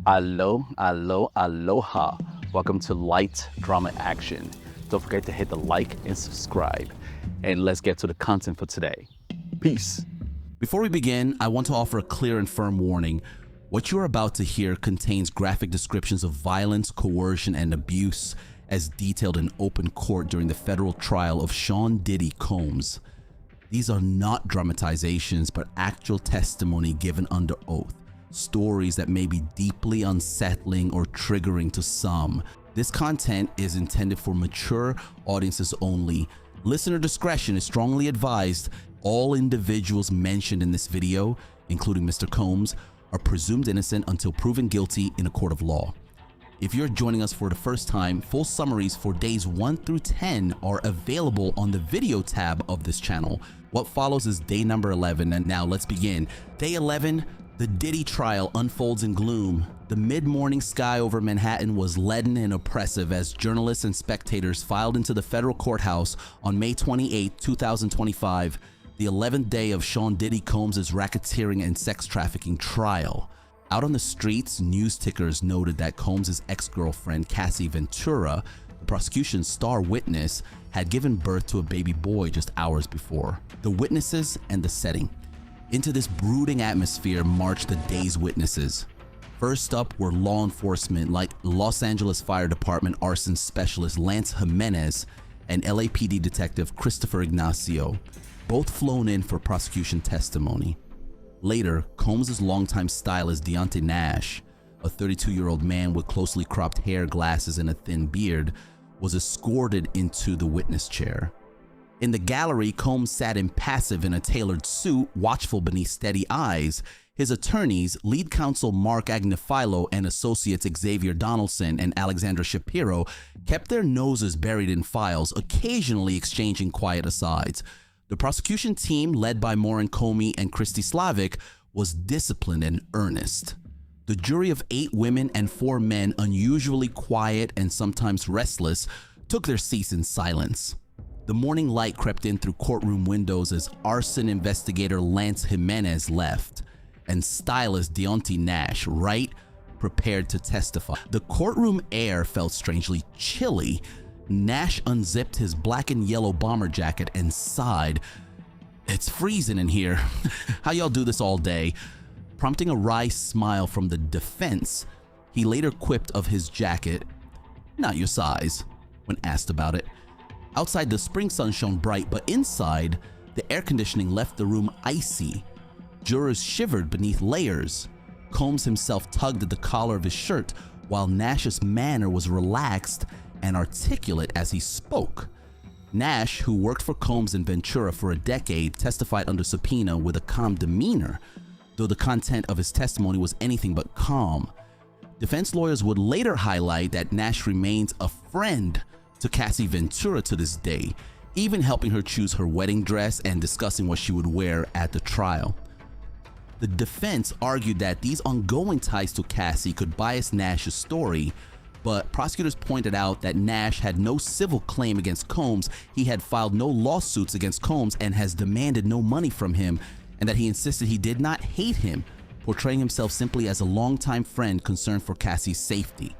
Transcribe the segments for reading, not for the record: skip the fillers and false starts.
Aloha. Welcome to Light Drama Action. Don't forget to hit the like and subscribe. And let's get to the content for today. Peace. Before we begin, I want to offer a clear and firm warning. What you are about to hear contains graphic descriptions of violence, coercion, and abuse as detailed in open court during the federal trial of Sean Diddy Combs. These are not dramatizations, but actual testimony given under oath. Stories that may be deeply unsettling or triggering to some. This content is intended for mature audiences only. Listener discretion is strongly advised. All individuals mentioned in this video, including Mr. Combs, are presumed innocent until proven guilty in a court of law. If you're joining us for the first time, full summaries for days 1 through 10 are available on the video tab of this channel. What follows is day number 11, and now let's begin. Day 11, the Diddy trial unfolds in gloom. The mid-morning sky over Manhattan was leaden and oppressive as journalists and spectators filed into the federal courthouse on May 28, 2025, the 11th day of Sean Diddy Combs' racketeering and sex trafficking trial. Out on the streets, news tickers noted that Combs' ex-girlfriend Cassie Ventura, the prosecution's star witness, had given birth to a baby boy just hours before. The witnesses and the setting. Into this brooding atmosphere marched the day's witnesses. First up were law enforcement like Los Angeles Fire Department arson specialist Lance Jimenez and LAPD detective Christopher Ignacio, both flown in for prosecution testimony. Later, Combs' longtime stylist Deonte Nash, a 32-year-old man with closely cropped hair, glasses, and a thin beard, was escorted into the witness chair. In the gallery, Combs sat impassive in a tailored suit, watchful beneath steady eyes. His attorneys, lead counsel Mark Agnifilo and associates Xavier Donaldson and Alexandra Shapiro, kept their noses buried in files, occasionally exchanging quiet asides. The prosecution team, led by Maureen Comey and Christy Slavic, was disciplined and earnest. The jury of 8 women and 4 men, unusually quiet and sometimes restless, took their seats in silence. The morning light crept in through courtroom windows as arson investigator Lance Jimenez left, and stylist Deonte Nash, prepared to testify. The courtroom air felt strangely chilly. Nash unzipped his black and yellow bomber jacket and sighed. "It's freezing in here. How y'all do this all day?" Prompting a wry smile from the defense, he later quipped of his jacket, "Not your size," when asked about it. Outside, the spring sun shone bright, but inside, the air conditioning left the room icy. Jurors shivered beneath layers. Combs himself tugged at the collar of his shirt, while Nash's manner was relaxed and articulate as he spoke. Nash, who worked for Combs and Ventura for a decade, testified under subpoena with a calm demeanor, though the content of his testimony was anything but calm. Defense lawyers would later highlight that Nash remains a friend to Cassie Ventura to this day, even helping her choose her wedding dress and discussing what she would wear at the trial. The defense argued that these ongoing ties to Cassie could bias Nash's story, but prosecutors pointed out that Nash had no civil claim against Combs, he had filed no lawsuits against Combs and has demanded no money from him, and that he insisted he did not hate him, portraying himself simply as a longtime friend concerned for Cassie's safety.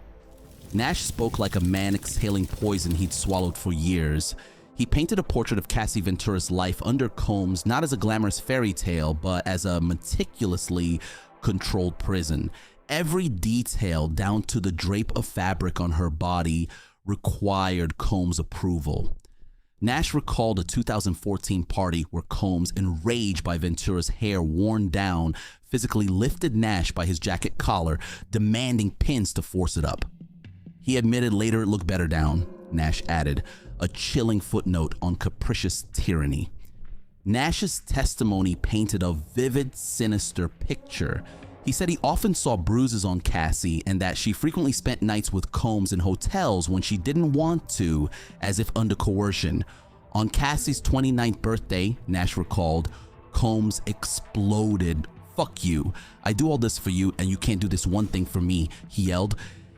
Nash spoke like a man exhaling poison he'd swallowed for years. He painted a portrait of Cassie Ventura's life under Combs not as a glamorous fairy tale, but as a meticulously controlled prison. Every detail, down to the drape of fabric on her body, required Combs' approval. Nash recalled a 2014 party where Combs, enraged by Ventura's hair worn down, physically lifted Nash by his jacket collar, demanding pins to force it up. He admitted later it looked better down, Nash added, a chilling footnote on capricious tyranny. Nash's testimony painted a vivid, sinister picture. He said he often saw bruises on Cassie and that she frequently spent nights with Combs in hotels when she didn't want to, as if under coercion. On Cassie's 29th birthday, Nash recalled, Combs exploded. "Fuck you. I do all this for you and you can't do this one thing for me," he yelled.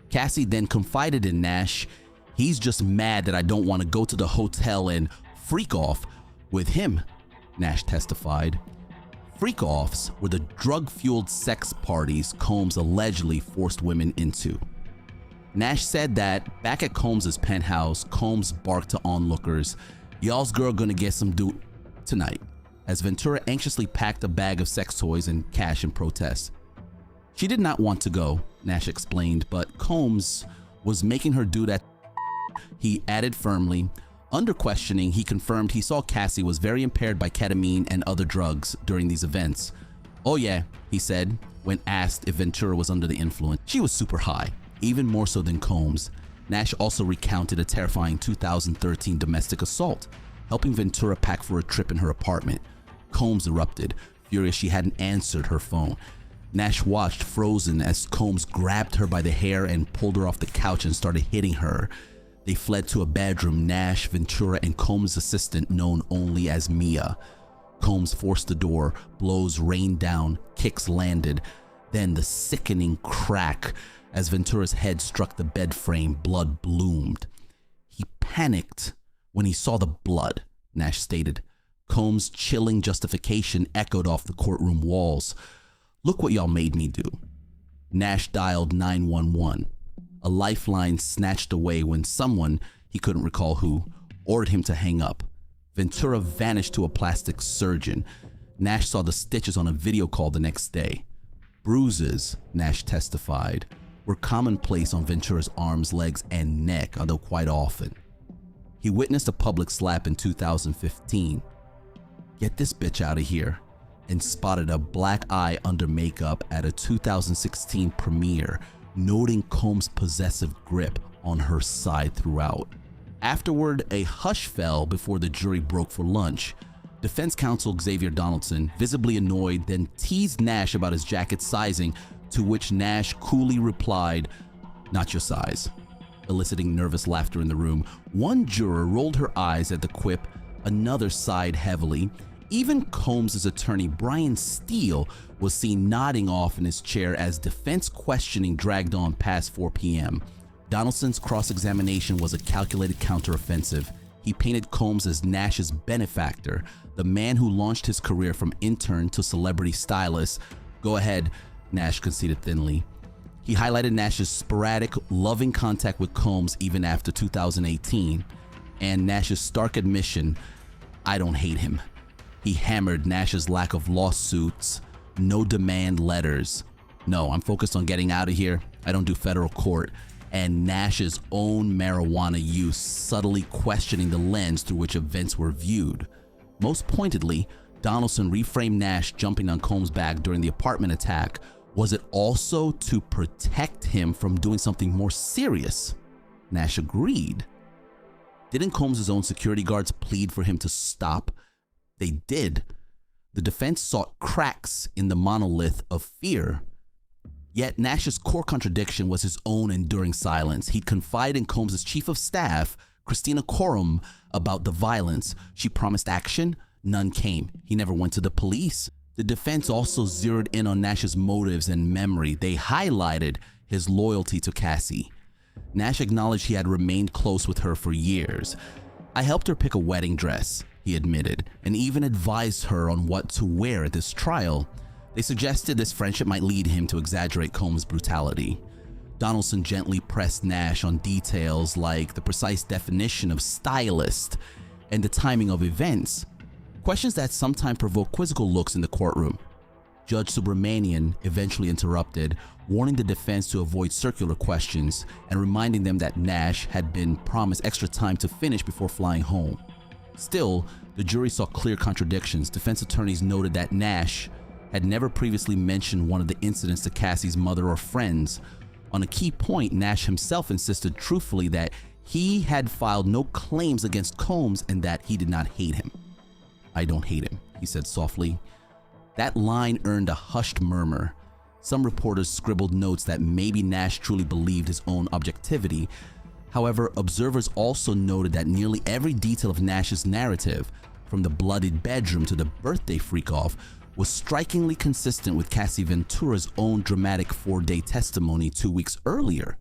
Cassie then confided in Nash, "He's just mad that I don't want to go to the hotel and freak off with him," Nash testified. Freak-offs were the drug-fueled sex parties Combs allegedly forced women into. Nash said that back at Combs' penthouse, Combs barked to onlookers, "Y'all's girl gonna get some do tonight," as Ventura anxiously packed a bag of sex toys and cash in protest. She did not want to go, Nash explained, but Combs was making her do that. He added firmly. Under questioning, he confirmed he saw Cassie was very impaired by ketamine and other drugs during these events. "Oh yeah," he said when asked if Ventura was under the influence. "She was super high, even more so than Combs." Nash also recounted a terrifying 2013 domestic assault, helping Ventura pack for a trip in her apartment. Combs erupted, furious she hadn't answered her phone. Nash watched frozen as Combs grabbed her by the hair and pulled her off the couch and started hitting her. They fled to a bedroom, Nash, Ventura, and Combs' assistant, known only as Mia. Combs forced the door, blows rained down, kicks landed, then the sickening crack as Ventura's head struck the bed frame, blood bloomed. "He panicked when he saw the blood," Nash stated. Combs' chilling justification echoed off the courtroom walls. "Look what y'all made me do." Nash dialed 911. A lifeline snatched away when someone, he couldn't recall who, ordered him to hang up. Ventura vanished to a plastic surgeon. Nash saw the stitches on a video call the next day. Bruises, Nash testified, were commonplace on Ventura's arms, legs, and neck, although quite often. He witnessed a public slap in 2015. "Get this bitch out of here," and spotted a black eye under makeup at a 2016 premiere, noting Combs' possessive grip on her side throughout. Afterward, a hush fell before the jury broke for lunch. Defense counsel Xavier Donaldson, visibly annoyed, then teased Nash about his jacket sizing, to which Nash coolly replied, "Not your size," eliciting nervous laughter in the room. One juror rolled her eyes at the quip, another sighed heavily. Even Combs' attorney, Brian Steele, was seen nodding off in his chair as defense questioning dragged on past 4 p.m. Donaldson's cross-examination was a calculated counteroffensive. He painted Combs as Nash's benefactor, the man who launched his career from intern to celebrity stylist. "Go ahead," Nash conceded thinly. He highlighted Nash's sporadic, loving contact with Combs even after 2018, and Nash's stark admission, "I don't hate him." He hammered Nash's lack of lawsuits, no demand letters. "No, I'm focused on getting out of here. I don't do federal court." And Nash's own marijuana use, subtly questioning the lens through which events were viewed. Most pointedly, Donaldson reframed Nash jumping on Combs' back during the apartment attack. Was it also to protect him from doing something more serious? Nash agreed. Didn't Combs' own security guards plead for him to stop? They did. The defense sought cracks in the monolith of fear. Yet Nash's core contradiction was his own enduring silence. He'd confided in Combs' chief of staff, Christina Courtroom, about the violence. She promised action. None came. He never went to the police. The defense also zeroed in on Nash's motives and memory. They highlighted his loyalty to Cassie. Nash acknowledged he had remained close with her for years. "I helped her pick a wedding dress," he admitted, and even advised her on what to wear at this trial. They suggested this friendship might lead him to exaggerate Combs' brutality. Donaldson gently pressed Nash on details like the precise definition of stylist and the timing of events, questions that sometimes provoke quizzical looks in the courtroom. Judge Subramanian eventually interrupted, warning the defense to avoid circular questions and reminding them that Nash had been promised extra time to finish before flying home. Still, the jury saw clear contradictions. Defense attorneys noted that Nash had never previously mentioned one of the incidents to Cassie's mother or friends. On a key point, Nash himself insisted truthfully that he had filed no claims against Combs and that he did not hate him. "I don't hate him," he said softly. That line earned a hushed murmur. Some reporters scribbled notes that maybe Nash truly believed his own objectivity. However, observers also noted that nearly every detail of Nash's narrative, from the bloodied bedroom to the birthday freak-off, was strikingly consistent with Cassie Ventura's own dramatic 4-day testimony 2 weeks earlier.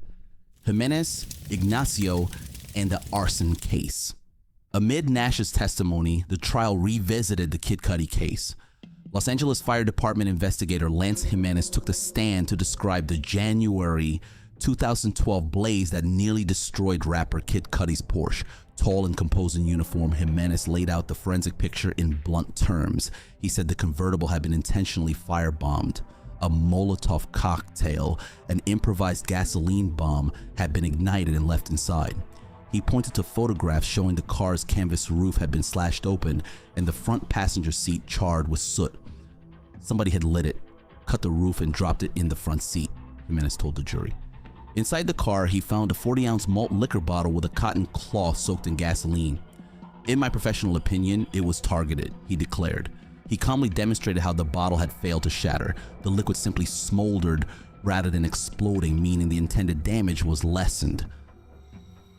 Jimenez, Ignacio, and the arson case. Amid Nash's testimony, the trial revisited the Kid Cuddy case. Los Angeles Fire Department investigator Lance Jimenez took the stand to describe the January 2012 blaze that nearly destroyed rapper Kid Cuddy's Porsche. Tall and composed in uniform, Jimenez laid out the forensic picture in blunt terms. He said the convertible had been intentionally firebombed. A Molotov cocktail, an improvised gasoline bomb, had been ignited and left inside. He pointed to photographs showing the car's canvas roof had been slashed open and the front passenger seat charred with soot. Somebody had lit it, cut the roof, and dropped it in the front seat, Jimenez told the jury. Inside the car, he found a 40-ounce malt liquor bottle with a cotton cloth soaked in gasoline. In my professional opinion, it was targeted, he declared. He calmly demonstrated how the bottle had failed to shatter. The liquid simply smoldered rather than exploding, meaning the intended damage was lessened.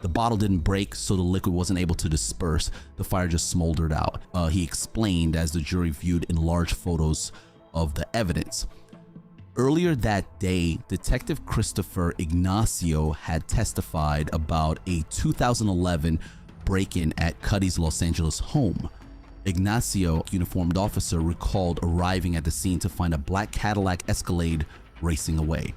The bottle didn't break, so the liquid wasn't able to disperse. The fire just smoldered out, he explained as the jury viewed enlarged photos of the evidence. Earlier that day, Detective Christopher Ignacio had testified about a 2011 break-in at Cuddy's Los Angeles home. Ignacio, uniformed officer, recalled arriving at the scene to find a black Cadillac Escalade racing away.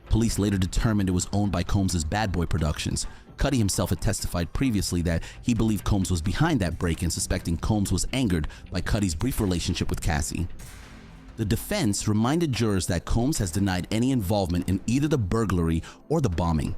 Police later determined it was owned by Combs' Bad Boy Productions. Cuddy himself had testified previously that he believed Combs was behind that break-in, suspecting Combs was angered by Cuddy's brief relationship with Cassie. The defense reminded jurors that Combs has denied any involvement in either the burglary or the bombing.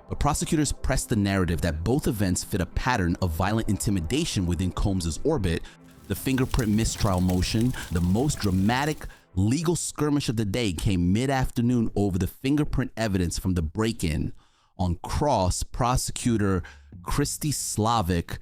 But prosecutors pressed the narrative that both events fit a pattern of violent intimidation within Combs' orbit. The fingerprint mistrial motion, the most dramatic legal skirmish of the day, came mid-afternoon over the fingerprint evidence from the break-in. On cross, prosecutor Christy Slavic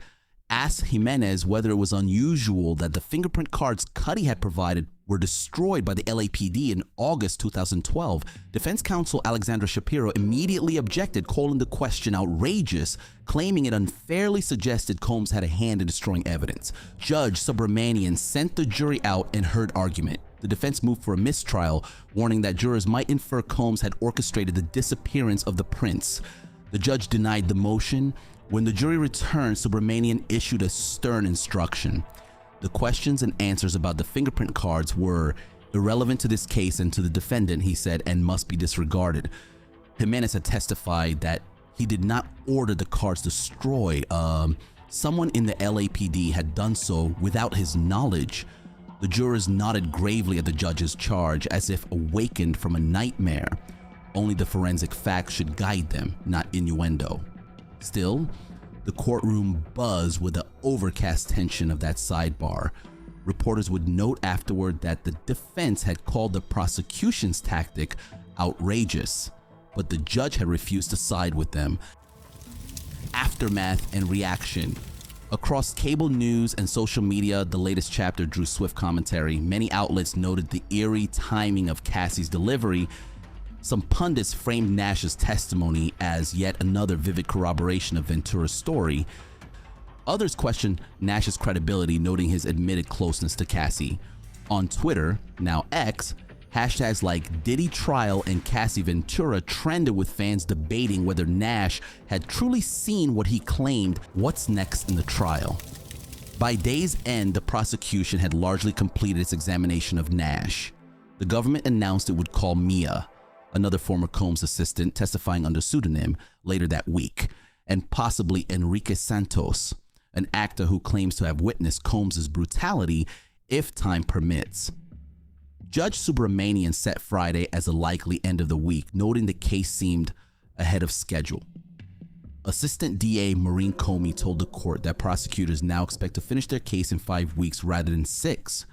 asked Jimenez whether it was unusual that the fingerprint cards Cuddy had provided were destroyed by the LAPD in August 2012. Defense counsel Alexandra Shapiro immediately objected, calling the question outrageous, claiming it unfairly suggested Combs had a hand in destroying evidence. Judge Subramanian sent the jury out and heard argument. The defense moved for a mistrial, warning that jurors might infer Combs had orchestrated the disappearance of the prints. The judge denied the motion. When the jury returned, Subramanian issued a stern instruction. The questions and answers about the fingerprint cards were irrelevant to this case and to the defendant, he said, and must be disregarded. Jimenez had testified that he did not order the cards destroyed. Someone in the LAPD had done so without his knowledge. The jurors nodded gravely at the judge's charge, as if awakened from a nightmare. Only the forensic facts should guide them, not innuendo. Still, the courtroom buzzed with the overcast tension of that sidebar. Reporters would note afterward that the defense had called the prosecution's tactic outrageous, but the judge had refused to side with them. Aftermath and reaction. Across cable news and social media, the latest chapter drew swift commentary. Many outlets noted the eerie timing of Cassie's delivery. Some pundits framed Nash's testimony as yet another vivid corroboration of Ventura's story. Others questioned Nash's credibility, noting his admitted closeness to Cassie. On Twitter, now X, hashtags like Diddy trial and Cassie Ventura trended, with fans debating whether Nash had truly seen what he claimed. What's next in the trial? By day's end, the prosecution had largely completed its examination of Nash. The government announced it would call Mia, another former Combs assistant, testifying under pseudonym, later that week, and possibly Enrique Santos, an actor who claims to have witnessed Combs' brutality, if time permits. Judge Subramanian set Friday as a likely end of the week, noting the case seemed ahead of schedule. Assistant DA Maureen Comey told the court that prosecutors now expect to finish their case in 5 weeks rather than 6.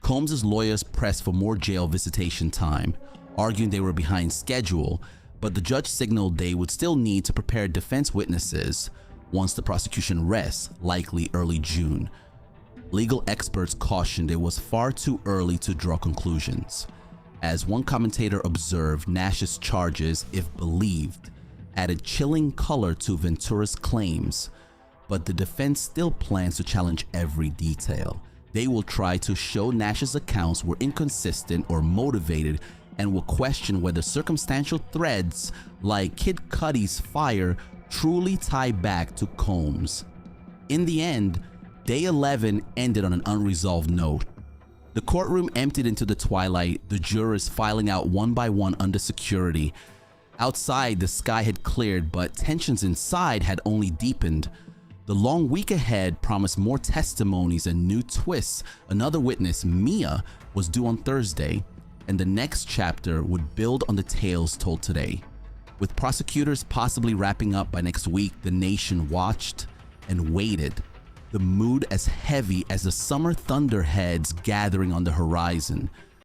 Combs' lawyers pressed for more jail visitation time, arguing they were behind schedule, but the judge signaled they would still need to prepare defense witnesses once the prosecution rests, likely early June. Legal experts cautioned it was far too early to draw conclusions. As one commentator observed, Nash's charges, if believed, added chilling color to Ventura's claims, but the defense still plans to challenge every detail. They will try to show Nash's accounts were inconsistent or motivated, and will question whether circumstantial threads like Kid Cuddy's fire truly tie back to Combs. In the end, Day 11 ended on an unresolved note. The courtroom emptied into the twilight, the jurors filing out one by one under security. Outside, the sky had cleared, but tensions inside had only deepened. The long week ahead promised more testimonies and new twists. Another witness, Mia, was due on Thursday, and the next chapter would build on the tales told today. With prosecutors possibly wrapping up by next week, the nation watched and waited, the mood as heavy as the summer thunderheads gathering on the horizon.